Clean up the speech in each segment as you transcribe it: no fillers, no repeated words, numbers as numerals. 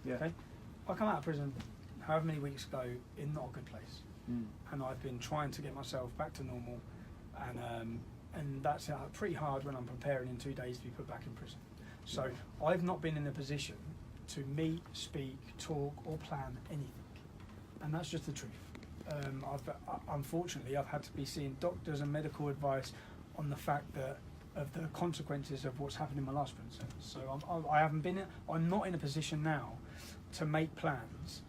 Yeah. Okay, I come out of prison however many weeks ago in not a good place, and I've been trying to get myself back to normal, and that's pretty hard when I'm preparing in 2 days to be put back in prison. So I've not been in a position to meet, speak, talk, or plan anything, and that's just the truth. Unfortunately, I've had to be seeing doctors and medical advice on the fact that of the consequences of what's happened in my last prison sentence. So I'm not in a position now to make plans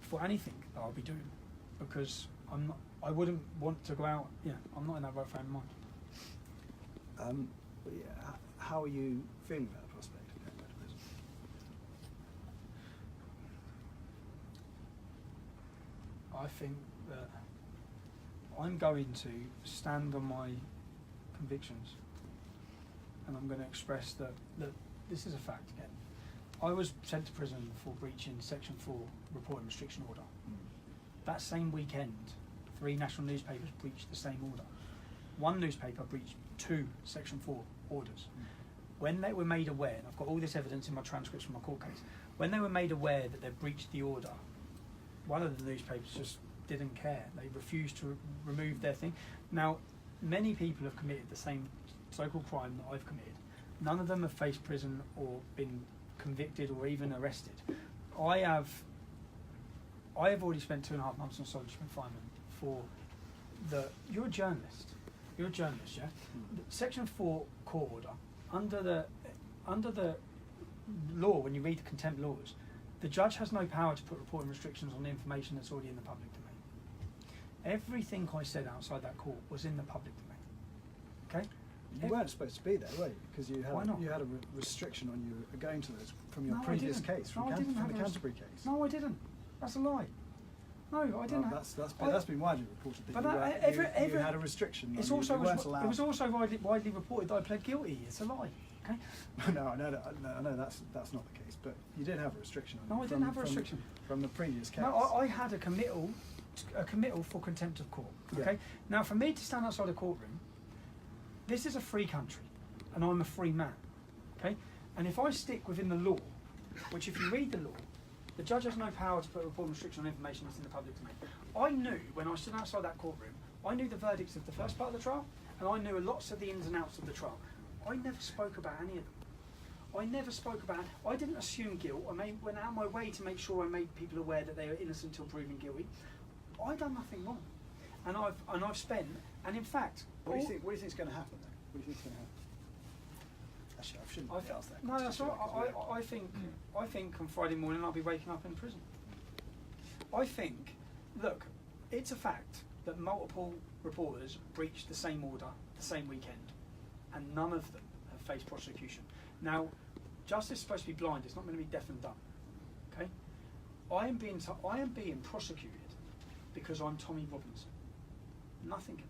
for anything that I'll be doing, because I wouldn't want to go out. Yeah, I'm not in that right frame of mind. But yeah, how are you feeling about the prospect of going back to prison? I think that I'm going to stand on my convictions, and I'm going to express that this is a fact again. I was sent to prison for breaching Section 4 reporting restriction order. That same weekend, 3 national newspapers breached the same order. 1 newspaper breached 2 Section 4 orders. When they were made aware, and I've got all this evidence in my transcripts from my court case, when they were made aware that they breached the order, one of the newspapers just didn't care. They refused to remove their thing. Now, many people have committed the same so-called crime that I've committed. None of them have faced prison or been convicted or even arrested. I have already spent 2.5 months on solitary confinement for you're a journalist, yeah? Section 4 court order, under the law, when you read the contempt laws, the judge has no power to put reporting restrictions on the information that's already in the public domain. Everything I said outside that court was in the public domain. Okay? You weren't supposed to be there, were you? Because you had a restriction on you going to those from your previous case, from the Canterbury case. No, I didn't. That's a lie. No, I didn't. Well, that's been widely reported that you had a restriction. It was also widely reported that I pled guilty. It's a lie. Okay. No, I know that's not the case, but you did have a restriction on you. No, I didn't have a restriction from the previous case. No, I had a committal for contempt of court. Okay. Yeah. Now, for me to stand outside a courtroom, this is a free country, and I'm a free man. Okay. And if I stick within the law, which if you read the law, the judge has no power to put a reporting restriction on information that's in the public domain. I knew when I stood outside that courtroom, I knew the verdicts of the first part of the trial, and I knew lots of the ins and outs of the trial. I never spoke about any of them. I didn't assume guilt. I went out of my way to make sure I made people aware that they were innocent until proven guilty. I've done nothing wrong, and I've spent. And in fact, what do you think is going to happen though? What do you think is going to happen? Actually, I shouldn't have asked that. No, that's all right. I think on Friday morning I'll be waking up in prison. I think, look, it's a fact that multiple reporters breached the same order the same weekend, and none of them have faced prosecution. Now, justice is supposed to be blind; it's not going to be deaf and dumb. Okay, I am being prosecuted because I'm Tommy Robinson. Nothing else.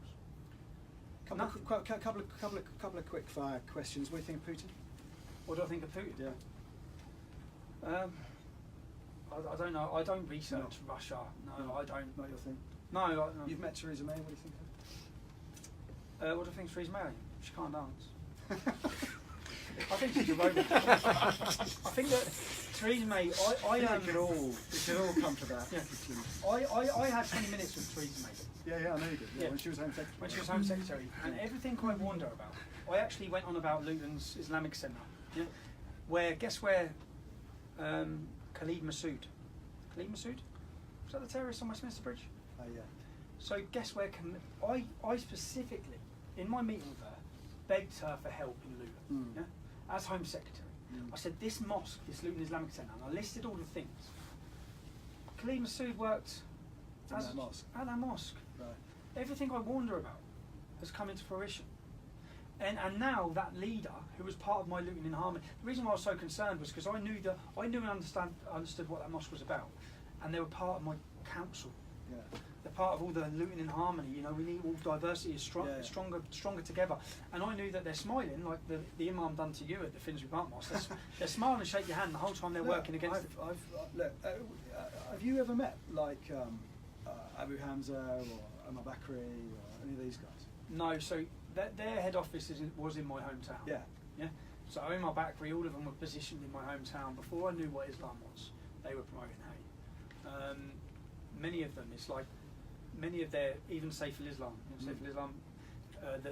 Couple of quick fire questions. What do you think of Putin? What do I think of Putin? Yeah. I don't know. I don't research Russia. No, I don't. Not your thing. No. You've met Theresa May. What do you think of her? What do I think of Theresa May? She can't dance. I think she's a robot. I think that Theresa May. We could all come to that. Yeah. I had 20 minutes with Theresa May. Yeah, I know you did. Yeah, when she was Home Secretary. When she was Home Secretary, and everything I warned her about. I actually went on about Luton's Islamic Centre, yeah, guess where Khalid Massoud? Was that the terrorist on Westminster Bridge? Oh yeah. So guess where? I specifically, in my meeting with her, begged her for help in Luton, yeah, as Home Secretary. I said, this mosque, this Luton Islamic Centre, and I listed all the things. Khalid Massoud worked at that mosque. Right. Everything I warned her about has come into fruition. And now that leader, who was part of my Luton in Harmony, the reason why I was so concerned was because I knew and understood what that mosque was about, and they were part of my council. Yeah. They're part of all the Luton in Harmony. You know, we need all diversity is stronger together. And I knew that they're smiling like the imam done to you at the Finsbury Park Mosque. They're smiling and shake your hand the whole time they're working against it. Have you ever met like Abu Hamza or Omar Bakri or any of these guys? No. So their head office was in my hometown. Yeah. Yeah. So in my bakery, all of them were positioned in my hometown before I knew what Islam was. They were promoting hate. Many of them, it's like many of their, even Saiful Islam, Saiful Islam,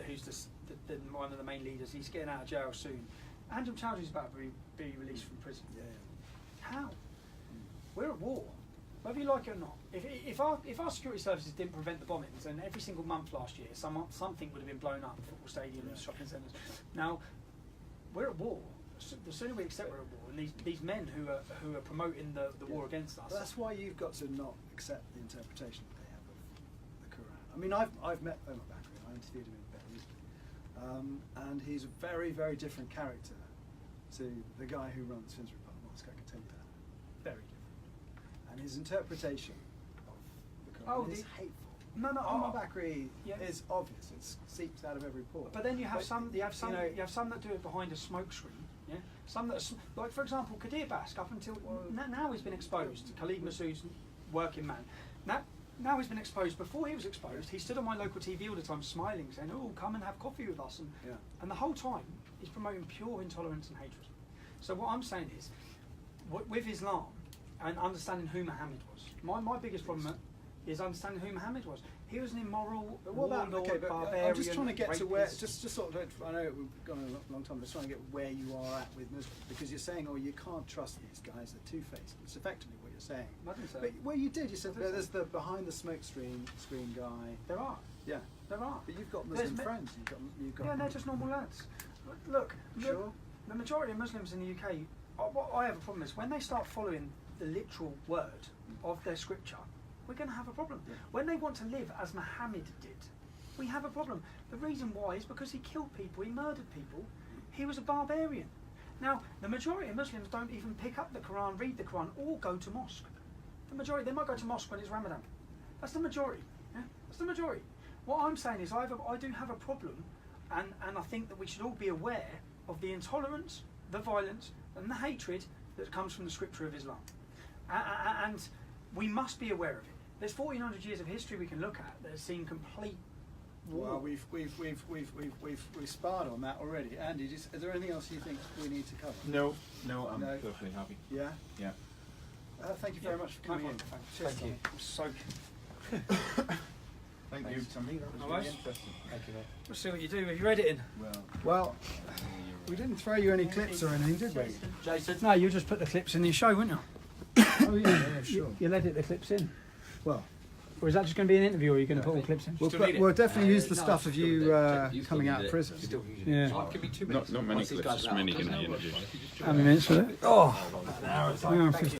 who's one of the main leaders. He's getting out of jail soon. Andrew Chowdhury's about to be released from prison. Yeah. How? We're at war. Whether you like it or not. If our security services didn't prevent the bombings, then every single month last year, something would have been blown up, football stadiums, shopping centres. Now, we're at war. So the sooner we accept we're at war, and these men who are promoting the war against us. But that's why you've got to not accept the interpretation that they have of the Quran. I mean, I've met Omar Bakri. I interviewed him in Beirut, and he's a very, very different character to the guy who runs Finsbury Park Mosque. I can tell you that. Very different. And his interpretation of the Quran is hateful. No, Omar Bakri is obvious. It seeps out of every pore. But then you have some that do it behind a smoke screen. Yeah, some that are, like for example, Kadir Bask. Up until now, he's been exposed. Khalid Massoud's working man. Now he's been exposed. Before he was exposed, he stood on my local TV all the time, smiling, saying, "Oh, come and have coffee with us." And the whole time, he's promoting pure intolerance and hatred. So what I'm saying is, with Islam and understanding who Muhammad was, my biggest problem is understanding who Muhammad was. He was an immoral, barbarian. I'm just trying to get rapist. to where, just sort of, I know we've gone a long time, but just trying to get where you are at with Muslims, because you're saying, oh, you can't trust these guys, they're two-faced. It's effectively what you're saying. I didn't say but, well, you did. You said there's the behind the smoke screen guy. There are. Yeah. There are. But you've got Muslim friends. You've got. Yeah, they're just normal lads. Look, sure. The majority of Muslims in the UK, what I have a problem is when they start following the literal word of their scripture, we're going to have a problem. Yeah. When they want to live as Muhammad did, we have a problem. The reason why is because he killed people, he murdered people, he was a barbarian. Now, the majority of Muslims don't even pick up the Quran, read the Quran, or go to mosque. The majority, they might go to mosque when it's Ramadan. That's the majority. Yeah? That's the majority. What I'm saying is I do have a problem, and I think that we should all be aware of the intolerance, the violence, and the hatred that comes from the scripture of Islam. And we must be aware of it. There's 1,400 years of history we can look at that has seen complete war. Well, we've sparred on that already. Andy, is there anything else you think we need to cover? No, I'm perfectly happy. Yeah? Yeah. Thank you very much for coming in. Thank you. So, Thank you. Something that was really interesting. Thank you, mate. We'll see what you do. Have you read it in? Well, we didn't throw you any clips or anything, did we? Jason? No, you just put the clips in your show, wouldn't you? Oh yeah, sure. You'll edit the clips in. Well, or is that just going to be an interview, or are you going to put all clips in? We'll definitely use the stuff of you coming out of prison. Yeah. Not many clips, just many in the interview. How many minutes was it? Oh, an hour and 50.